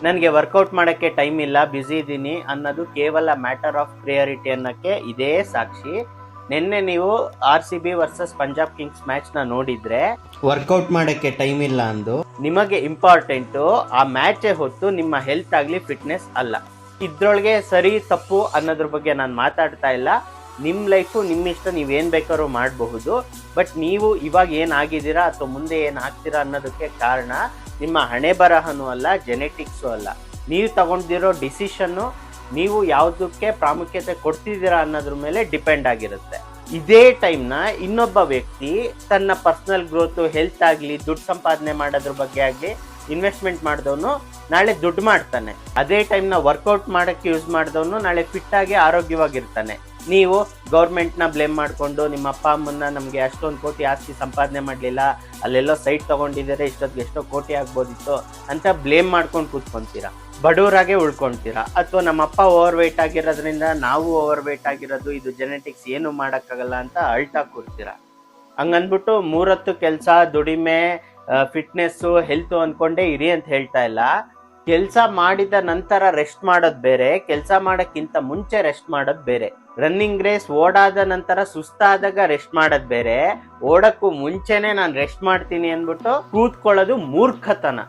ನನಗೆ ವರ್ಕೌಟ್ ಮಾಡೋಕ್ಕೆ ಟೈಮ್ ಇಲ್ಲ, ಬ್ಯುಸಿ ಇದ್ದೀನಿ ಅನ್ನೋದು ಕೇವಲ ಮ್ಯಾಟರ್ ಆಫ್ ಪ್ರಿಯಾರಿಟಿ ಅನ್ನೋಕ್ಕೆ ಇದೇ ಸಾಕ್ಷಿ. ನಿನ್ನೆ ನೀವು RCB ವರ್ಸಸ್ ಪಂಜಾಬ್ ಕಿಂಗ್ಸ್ ಮ್ಯಾಚ್ನ ನೋಡಿದ್ರೆ ವರ್ಕೌಟ್ ಮಾಡೋಕ್ಕೆ ಟೈಮ್ ಇಲ್ಲ ಅಂದು ನಿಮಗೆ ಇಂಪಾರ್ಟೆಂಟು ಆ ಮ್ಯಾಚೇ ಹೊತ್ತು ನಿಮ್ಮ ಹೆಲ್ತ್ ಆಗಲಿ ಫಿಟ್ನೆಸ್ ಅಲ್ಲ. ಇದ್ರೊಳಗೆ ಸರಿ ತಪ್ಪು ಅನ್ನೋದ್ರ ಬಗ್ಗೆ ನಾನು ಮಾತಾಡ್ತಾ ಇಲ್ಲ. ನಿಮ್ಮ ಲೈಫು ನಿಮ್ಮ ಇಷ್ಟ, ನೀವೇನು ಬೇಕಾದ್ರೂ ಮಾಡಬಹುದು. ಬಟ್ ನೀವು ಇವಾಗ ಏನಾಗಿದ್ದೀರಾ ಅಥವಾ ಮುಂದೆ ಏನು ಆಗ್ತೀರಾ ಅನ್ನೋದಕ್ಕೆ ಕಾರಣ ನಿಮ್ಮ ಹಣೆ ಬರಹನೂ ಅಲ್ಲ, ಜೆನೆಟಿಕ್ಸು ಅಲ್ಲ. ನೀವು ತಗೊಂಡಿರೋ ಡಿಸಿಷನ್ನು ನೀವು ಯಾವುದಕ್ಕೆ ಪ್ರಾಮುಖ್ಯತೆ ಕೊಡ್ತಿದ್ದೀರಾ ಅನ್ನೋದ್ರ ಮೇಲೆ ಡಿಪೆಂಡ್ ಆಗಿರುತ್ತೆ. ಇದೇ ಟೈಮ್ನ ಇನ್ನೊಬ್ಬ ವ್ಯಕ್ತಿ ತನ್ನ ಪರ್ಸನಲ್ ಗ್ರೋತು, ಹೆಲ್ತ್ ಆಗಲಿ, ದುಡ್ಡು ಸಂಪಾದನೆ ಮಾಡೋದ್ರ ಬಗ್ಗೆ ಆಗಲಿ ಇನ್ವೆಸ್ಟ್ಮೆಂಟ್ ಮಾಡಿದವನು ನಾಳೆ ದುಡ್ಡು ಮಾಡ್ತಾನೆ. ಅದೇ ಟೈಮ್ನ ವರ್ಕೌಟ್ ಮಾಡೋಕ್ಕೆ ಯೂಸ್ ಮಾಡಿದವನು ನಾಳೆ ಫಿಟ್ ಆಗಿ ಆರೋಗ್ಯವಾಗಿರ್ತಾನೆ. ನೀವು ಗೌರ್ಮೆಂಟ್ನ ಬ್ಲೇಮ್ ಮಾಡಿಕೊಂಡು ನಿಮ್ಮ ಅಪ್ಪ ಅಮ್ಮನ್ನ ನಮಗೆ ಅಷ್ಟೊಂದು ಕೋಟಿ ಆಸ್ತಿ ಸಂಪಾದನೆ ಮಾಡಲಿಲ್ಲ, ಅಲ್ಲೆಲ್ಲೋ ಸೈಟ್ ತೊಗೊಂಡಿದ್ದಾರೆ, ಇಷ್ಟೊತ್ತಿಗೆ ಎಷ್ಟೋ ಕೋಟಿ ಆಗ್ಬೋದಿತ್ತು ಅಂತ ಬ್ಲೇಮ್ ಮಾಡ್ಕೊಂಡು ಕೂತ್ಕೊಂತೀರಾ, ಬಡವರಾಗೆ ಉಳ್ಕೊತೀರಾ. ಅಥವಾ ನಮ್ಮಪ್ಪ ಓವರ್ ವೆಯ್ಟ್ ಆಗಿರೋದ್ರಿಂದ ನಾವು ಓವರ್ ವೆಯ್ಟ್ ಆಗಿರೋದು, ಇದು ಜೆನೆಟಿಕ್ಸ್ ಏನು ಮಾಡೋಕ್ಕಾಗಲ್ಲ ಅಂತ ಅಳ್ತಾ ಕೂರ್ತೀರಾ. ಹಂಗಂದ್ಬಿಟ್ಟು 3 ಹೊತ್ತು ಕೆಲಸ, ದುಡಿಮೆ, ಫಿಟ್ನೆಸ್ಸು, ಹೆಲ್ತು ಅಂದ್ಕೊಂಡೇ ಇರಿ ಅಂತ ಹೇಳ್ತಾ ಇಲ್ಲ. ಕೆಲಸ ಮಾಡಿದ ನಂತರ ರೆಸ್ಟ್ ಮಾಡೋದು ಬೇರೆ, ಕೆಲಸ ಮಾಡೋಕ್ಕಿಂತ ಮುಂಚೆ ರೆಸ್ಟ್ ಮಾಡೋದು ಬೇರೆ. ರನ್ನಿಂಗ್ ರೇಸ್ ಓಡಾದ ನಂತರ ಸುಸ್ತಾದಾಗ ರೆಸ್ಟ್ ಮಾಡೋದು ಬೇರೆ, ಓಡಕ್ಕೂ ಮುಂಚೆನೆ ನಾನು ರೆಸ್ಟ್ ಮಾಡ್ತೀನಿ ಅಂದ್ಬಿಟ್ಟು ಕೂತ್ಕೊಳ್ಳೋದು ಮೂರ್ಖತನ.